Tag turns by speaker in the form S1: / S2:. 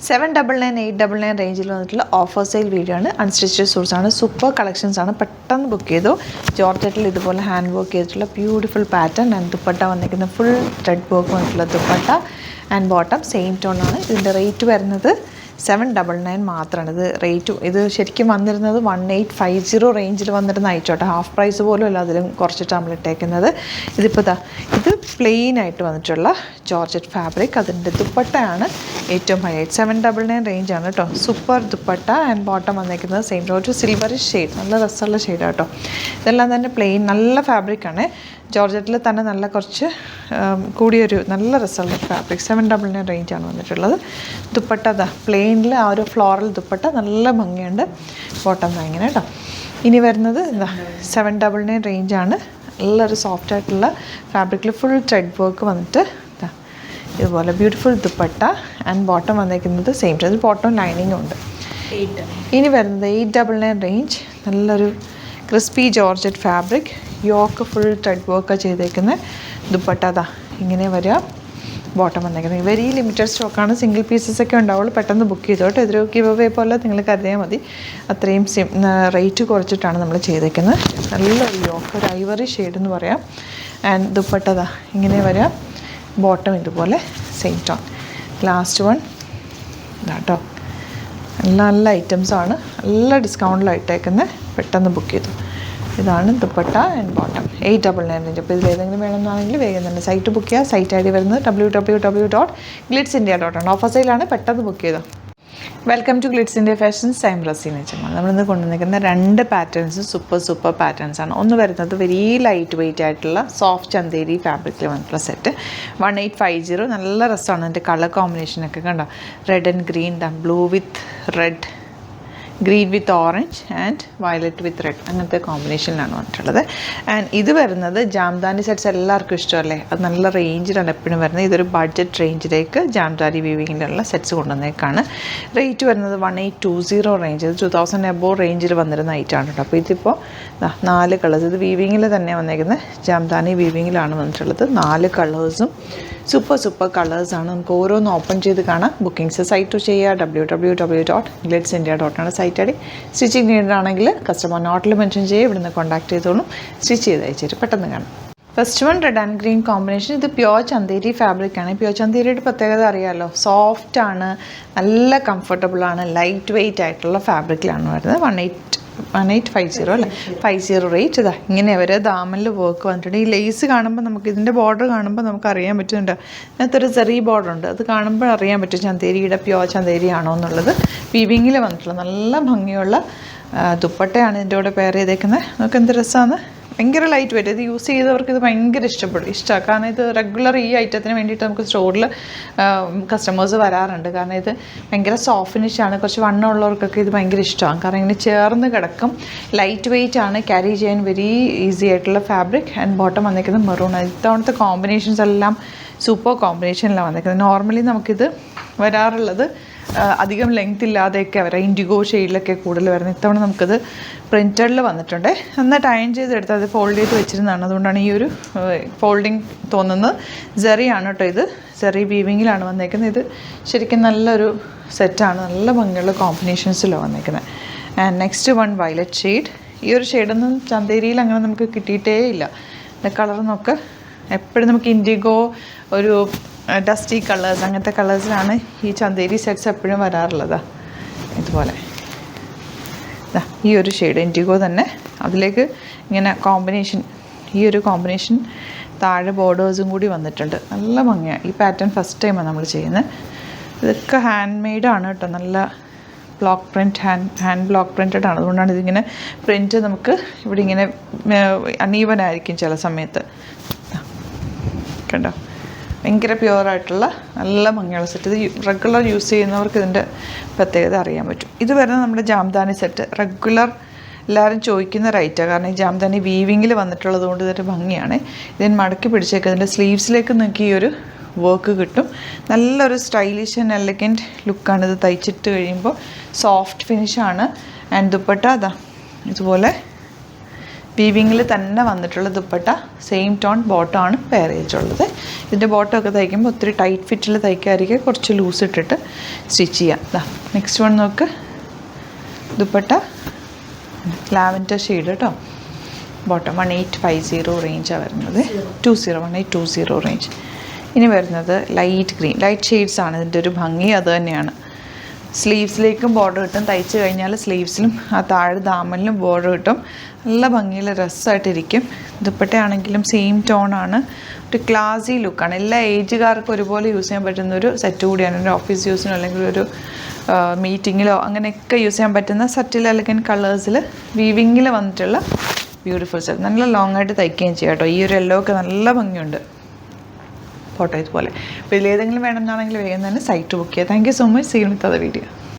S1: 799 899 റേഞ്ചിൽ വന്നിട്ടുള്ള offer sale video ആണ്. അൺസ്റ്റിച്ച്ഡ് സൂട്ട്സ് ആണ്. സൂപ്പർ കളക്ഷൻസ് ആണ്. പെട്ടെന്ന് ബുക്ക് ചെയ്തു. ജോർജറ്റിൽ ഇതുപോലെ ഹാൻഡ് വർക്ക് ചെയ്തിട്ടുള്ള ബ്യൂട്ടിഫുൾ പാറ്റേൺ ആൻഡ് ദുപ്പട്ട വന്നിരിക്കുന്ന ഫുൾ ത്രെഡ് വർക്ക് വന്നിട്ടുള്ള dupatta and bottom same tone ആണ്. ഇതിൻ്റെ റേറ്റ് വരുന്നത് 799 മാത്രമാണ്. ഇത് ശരിക്കും വന്നിരുന്നത് 1850 റേഞ്ചിൽ വന്നിരുന്ന ഐറ്റോട്ടെ. ഹാഫ് പ്രൈസ് പോലും അല്ല, അതിലും കുറച്ചിട്ട് നമ്മൾ ഇട്ടേക്കുന്നത്. ഇത് പ്ലെയിൻ ആയിട്ട് വന്നിട്ടുള്ള ജോർജറ്റ് ഫാബ്രിക്. അതിൻ്റെ ദുപ്പട്ടയാണ് ഏറ്റവും ഹൈലൈറ്റ്. 799 റേഞ്ചാണ് കേട്ടോ. സൂപ്പർ ദുപ്പട്ട ആൻഡ് ബോട്ടം വന്നിരിക്കുന്നത് സെയിം ഒരു സിൽവറിഷ് ഷെയ്ഡ്, നല്ല രസമുള്ള ഷെയ്ഡാണ് കേട്ടോ. ഇതെല്ലാം തന്നെ പ്ലെയിൻ നല്ല ഫാബ്രിക്കാണ്. ജോർജറ്റിൽ തന്നെ നല്ല കുറച്ച് കൂടിയൊരു നല്ല രസമുള്ള ഫാബ്രിക്. 799 റേഞ്ചാണ് വന്നിട്ടുള്ളത്. ദുപ്പട്ട പ്ലെയിനിൽ ആ ഒരു ഫ്ലോറൽ ദുപ്പട്ട നല്ല ഭംഗിയുണ്ട്. ബോട്ടം ഇങ്ങനെ കേട്ടോ. ഇനി വരുന്നത് 799 റേഞ്ചാണ്. നല്ലൊരു സോഫ്റ്റ് ആയിട്ടുള്ള ഫാബ്രിക്കിൽ ഫുൾ ത്രെഡ് വർക്ക് വന്നിട്ട് ഇതുപോലെ ബ്യൂട്ടിഫുൾ ദുപ്പട്ട ആൻഡ് ബോട്ടം വന്നിരിക്കുന്നത് സെയിം ടൈം. ബോട്ടം ലൈനിങ്ങും ഉണ്ട്. ഇനി വരുന്നത് 899 റേഞ്ച്. നല്ലൊരു crispy georgette fabric. Yoke full thread work ചെയ്തേക്കുന്ന ദുപ്പട്ട ഇങ്ങനെ വരിക. ബോട്ടം വന്നേക്കുന്നത് വെരി ലിമിറ്റഡ് സ്റ്റോക്കാണ്. സിംഗിൾ പീസസ് ഒക്കെ ഉണ്ടാവുള്ളൂ. പെട്ടെന്ന് ബുക്ക് ചെയ്തോട്ടെ. ഇതൊരു ഗിവ് അവേ പോലെ നിങ്ങൾ കരുതിയാൽ മതി. അത്രയും റേറ്റ് കുറച്ചിട്ടാണ് നമ്മൾ ചെയ്തേക്കുന്നത്. നല്ലൊരു യോക്ക്, ഒരു ഐവറി ഷെയ്ഡ് എന്ന് പറയാം. ആൻഡ് ദുപ്പട്ട ഇങ്ങനെ വരിക. ബോട്ടം ഇതുപോലെ സെയിം ടോൺ. ലാസ്റ്റ് വൺ ഇതാട്ടോ. നല്ല ഐറ്റംസാണ്. നല്ല ഡിസ്കൗണ്ടിലായിട്ടേക്കുന്നത്. പെട്ടെന്ന് ബുക്ക് ചെയ്തു. ഇതാണ് ദുപ്പട്ട ആൻഡ് ബോട്ടം 899 റേഞ്ച്. അപ്പോൾ ഇതിൽ ഏതെങ്കിലും വേണമെന്നാണെങ്കിൽ വേഗം തന്നെ സൈറ്റ് ബുക്ക് ചെയ്യുക. സൈറ്റ് ID വരുന്നത് www.glitzindia.com. ഓഫർ സെയിലാണ്. പെട്ടെന്ന് ബുക്ക് ചെയ്തോ. Welcome to Glitz India fashions. Time Raseena ചമ്മ. നമ്മളിന്ന് കൊണ്ടുവന്നിരിക്കുന്ന 2 പാറ്റേൺസ് സൂപ്പർ പാറ്റേൺസ് ആണ്. ഒന്ന് വരുന്നത് വെരി ലൈറ്റ് വെയിറ്റ് ആയിട്ടുള്ള സോഫ്റ്റ് ചന്തേരി ഫാബ്രിക്കിൽ വന്നിട്ടുള്ള സെറ്റ് 1850. നല്ല രസമാണ്. അതിൻ്റെ കളർ കോമ്പിനേഷനൊക്കെ കണ്ടോ. Red and green, blue with red, green with orange and violet with red, അങ്ങനത്തെ കോമ്പിനേഷനിലാണ് വന്നിട്ടുള്ളത്. ആൻഡ് ഇത് വരുന്നത് ജാംദാനി സെറ്റ്സ് എല്ലാവർക്കും ഇഷ്ടമല്ലേ. അത് നല്ല റേഞ്ചിലാണ് എപ്പോഴും വരുന്നത്. ഇതൊരു ബഡ്ജറ്റ് റേഞ്ചിലേക്ക് ജാംദാനി വീവിങ്ങിലുള്ള സെറ്റ്സ് കൊണ്ടുവന്നേക്കാണ്. റേറ്റ് വരുന്നത് 1820 റേഞ്ച്. ഇത് 2000 എബോവ് റേഞ്ചിൽ വന്നിരുന്ന ഐറ്റമാണ് കേട്ടോ. അപ്പോൾ ഇതിപ്പോൾ 4 കളേഴ്സ്. ഇത് വീവിങ്ങിൽ തന്നെ വന്നേക്കുന്നത്. ജാംദാനി വീവിങ്ങിലാണ് വന്നിട്ടുള്ളത്. 4 കളേഴ്സും സൂപ്പർ കളേഴ്സാണ്. നമുക്ക് ഓരോന്ന് ഓപ്പൺ ചെയ്ത് കാണാം. ബുക്കിംഗ്സ് സൈറ്റ് ചെയ്യുക www.glitzindia.com സൈറ്റ് ID. സ്റ്റിച്ചിങ് നീഡാണെങ്കിൽ കസ്റ്റമർ നോട്ടിൽ മെൻഷൻ ചെയ്യുക. ഇവിടുന്ന് കോൺടാക്ട് ചെയ്തോളും. സ്റ്റിച്ച് ചെയ്ത് അയച്ചിട്ട് പെട്ടെന്ന് കാണാം. First one red and green combination. ഇത് പ്യോർ ചന്തേരി ഫാബ്രിക്കാണ്. പ്യോർ ചന്തേരിയുടെ പ്രത്യേകത അറിയാമല്ലോ. സോഫ്റ്റാണ്, നല്ല കംഫർട്ടബിളാണ്, ലൈറ്റ് വെയ്റ്റ് ആയിട്ടുള്ള ഫാബ്രിക്കിലാണ് വരുന്നത്. 1850 അല്ലേ. 50 റേറ്റ്. ഇങ്ങനെ അവർ ദാമനിൽ വർക്ക് വന്നിട്ടുണ്ട്. ഈ ലേസ് കാണുമ്പോൾ നമുക്ക് ഇതിൻ്റെ ബോർഡർ കാണുമ്പോൾ നമുക്ക് അറിയാൻ പറ്റുന്നുണ്ട്. അതിനകത്തൊരു ചെറിയ ബോർഡർ ഉണ്ട്. അത് കാണുമ്പോൾ അറിയാൻ പറ്റും ചന്തേരിയുടെ പ്യോർ ചന്തേരി ആണോ എന്നുള്ളത്. വീവിങ്ങിൽ വന്നിട്ടുള്ള നല്ല ഭംഗിയുള്ള ദുപ്പട്ടയാണ് ഇതിൻ്റെ കൂടെ പെയർ ചെയ്തേക്കുന്നത്. നമുക്ക് എന്ത് രസമാണ്. ഭയങ്കര ലൈറ്റ് വെയിറ്റ്. ഇത് യൂസ് ചെയ്തവർക്ക് ഇത് ഭയങ്കര ഇഷ്ടമാണ്. കാരണം ഇത് റെഗുലർ ഈ ഐറ്റത്തിന് വേണ്ടിയിട്ട് നമുക്ക് സ്റ്റോറിൽ കസ്റ്റമേഴ്സ് വരാറുണ്ട്. കാരണം ഇത് ഭയങ്കര സോഫ്റ്റ് ഫിനിഷാണ്. കുറച്ച് വണ്ണമുള്ളവർക്കൊക്കെ ഇത് ഭയങ്കര ഇഷ്ടമാണ്. കാരണം ഇങ്ങനെ ചേർന്ന് കിടക്കും. ലൈറ്റ് വെയിറ്റ് ആണ്. ക്യാരി ചെയ്യാൻ വെരി ഈസി ആയിട്ടുള്ള ഫാബ്രിക്. ആൻഡ് ബോട്ടം വന്നിരിക്കുന്നത് മെറൂൺ. ഇത്തവണത്തെ കോമ്പിനേഷൻസ് എല്ലാം സൂപ്പർ കോമ്പിനേഷനിലാണ് വന്നിരിക്കുന്നത്. നോർമലി നമുക്കിത് വരാറുള്ളത് അധികം ലെങ്ത് ഇല്ലാതെയൊക്കെ വരാം. ഇൻഡിഗോ ഷെയ്ഡിലൊക്കെ കൂടുതൽ വരുന്നത്. ഇത്തവണ നമുക്കത് പ്രിൻറ്റഡിൽ വന്നിട്ടുണ്ട്. നന്നായിട്ട് അയൺ ചെയ്തെടുത്ത് അത് ഫോൾഡ് ചെയ്ത് വെച്ചിരുന്നതാണ്. അതുകൊണ്ടാണ് ഈ ഒരു ഫോൾഡിങ് തോന്നുന്നത്. സെറിയാണ് കേട്ടോ. ഇത് സെറി വീവിങ്ങിലാണ് വന്നേക്കുന്നത്. ഇത് ശരിക്കും നല്ലൊരു സെറ്റാണ്. നല്ല ഭംഗിയുള്ള കോമ്പിനേഷൻസിലാണ് വന്നേക്കുന്നത്. And next one violet shade. ഈ ഒരു ഷെയ്ഡൊന്നും ചന്തേരിയിൽ അങ്ങനെ നമുക്ക് കിട്ടിയിട്ടേ ഇല്ല. കളർ നോക്ക്. എപ്പോഴും നമുക്ക് ഇൻഡിഗോ, ഒരു ഡസ്റ്റി കളേഴ്സ്, അങ്ങനത്തെ കളേഴ്സിലാണ് ഈ ചന്തേരി സെറ്റ്സ് എപ്പോഴും വരാറുള്ളത്. ഇതുപോലെ ഈ ഒരു ഷെയ്ഡ് ഇൻഡിഗോ തന്നെ. അതിലേക്ക് ഇങ്ങനെ കോമ്പിനേഷൻ, ഈ ഒരു കോമ്പിനേഷൻ താഴെ ബോർഡേഴ്സും കൂടി വന്നിട്ടുണ്ട്. നല്ല ഭംഗിയാണ്. ഈ പാറ്റേൺ ഫസ്റ്റ് ടൈമാണ് നമ്മൾ ചെയ്യുന്നത്. ഇതൊക്കെ ഹാൻഡ് മെയ്ഡാണ് കേട്ടോ. നല്ല block print, hand block printed ആണ്. അതുകൊണ്ടാണ് ഇതിങ്ങനെ പ്രിൻറ്റ് നമുക്ക് ഇവിടെ ഇങ്ങനെ അണീവനായിരിക്കും ചില സമയത്ത്. കണ്ടോ. ഭയങ്കര പ്യുവറായിട്ടുള്ള നല്ല ഭംഗിയുള്ള സെറ്റ്. ഇത് റെഗുലർ യൂസ് ചെയ്യുന്നവർക്ക് ഇതിൻ്റെ പ്രത്യേകത അറിയാൻ പറ്റും. ഇത് വരുന്നത് നമ്മുടെ ജാംദാനി സെറ്റ്. റെഗുലർ എല്ലാവരും ചോദിക്കുന്ന റൈറ്റാണ്. കാരണം ഈ ജാംദാനി വീവിങ്ങിൽ വന്നിട്ടുള്ളത് കൊണ്ട് ഇതൊരു ഭംഗിയാണ്. ഇതിന് മടക്കി പിടിച്ചേക്ക്. ഇതിൻ്റെ സ്ലീവ്സിലേക്ക് നിങ്ങൾക്ക് ഈ ഒരു വർക്ക് കിട്ടും. നല്ലൊരു സ്റ്റൈലിഷ് ആൻഡ് എലഗൻറ്റ് ലുക്കാണ് ഇത് തയ്ച്ചിട്ട് കഴിയുമ്പോൾ. സോഫ്റ്റ് ഫിനിഷാണ്. ആൻഡ് ദുപ്പട്ട ഇതുപോലെ വീവിങ്ങിൽ തന്നെ വന്നിട്ടുള്ള ദുപ്പട്ട, സെയിം ടോൺ ബോട്ടമാണ് പെയർ ചെയ്തിട്ടുള്ളത്. ഇതിൻ്റെ ബോട്ടമൊക്കെ തയ്ക്കുമ്പോൾ ഒത്തിരി ടൈറ്റ് ഫിറ്റിൽ തയ്ക്കാതിരിക്കുക, കുറച്ച് ലൂസ് ഇട്ടിട്ട് സ്റ്റിച്ച് ചെയ്യാം. നെക്സ്റ്റ് വൺ നോക്ക്, ദുപ്പട്ട ലാവൻഡർ ഷെയ്ഡ് കേട്ടോ. ബോട്ടം 1850 റേഞ്ചാണ് വരുന്നത്, 1820 റേഞ്ച്. ഇനി വരുന്നത് ലൈറ്റ് ഗ്രീൻ. ലൈറ്റ് ഷെയ്ഡ്സ് ആണ് ഇതിൻ്റെ ഒരു ഭംഗി, അത് തന്നെയാണ്. സ്ലീവ്സിലേക്കും ബോർഡർ കിട്ടും, തയ്ച്ച് കഴിഞ്ഞാൽ സ്ലീവ്സിലും ആ താഴെ ദാമനിലും ബോർഡർ കിട്ടും. നല്ല ഭംഗിയിൽ രസമായിട്ടിരിക്കും. ദുപ്പട്ടയാണെങ്കിലും സെയിം ടോണാണ്, ഒരു ക്ലാസി ലുക്കാണ്. എല്ലാ ഏജുകാർക്കും ഒരുപോലെ യൂസ് ചെയ്യാൻ പറ്റുന്നൊരു സെറ്റ് കൂടിയാണ്. ഒരു ഓഫീസ് യൂസിനോ അല്ലെങ്കിൽ ഒരു മീറ്റിങ്ങിലോ അങ്ങനെയൊക്കെ യൂസ് ചെയ്യാൻ പറ്റുന്ന സറ്റിൽ എലഗൻ കളേഴ്സിൽ വീവിങ്ങിൽ വന്നിട്ടുള്ള ബ്യൂട്ടിഫുൾ സെറ്റ്. നല്ല ലോങ് ആയിട്ട് തയ്ക്കുകയും ചെയ്യാം കേട്ടോ. ഈ ഒരു യെല്ലോ ഒക്കെ നല്ല ഭംഗിയുണ്ട് ഫോട്ടോ ഇതുപോലെ. അപ്പോൾ ഇതിലേതെങ്കിലും വേണമെന്നാണെങ്കിൽ വേഗം തന്നെ സൈറ്റ് ബുക്ക് ചെയ്യുക. Thank you so much. See you with other video.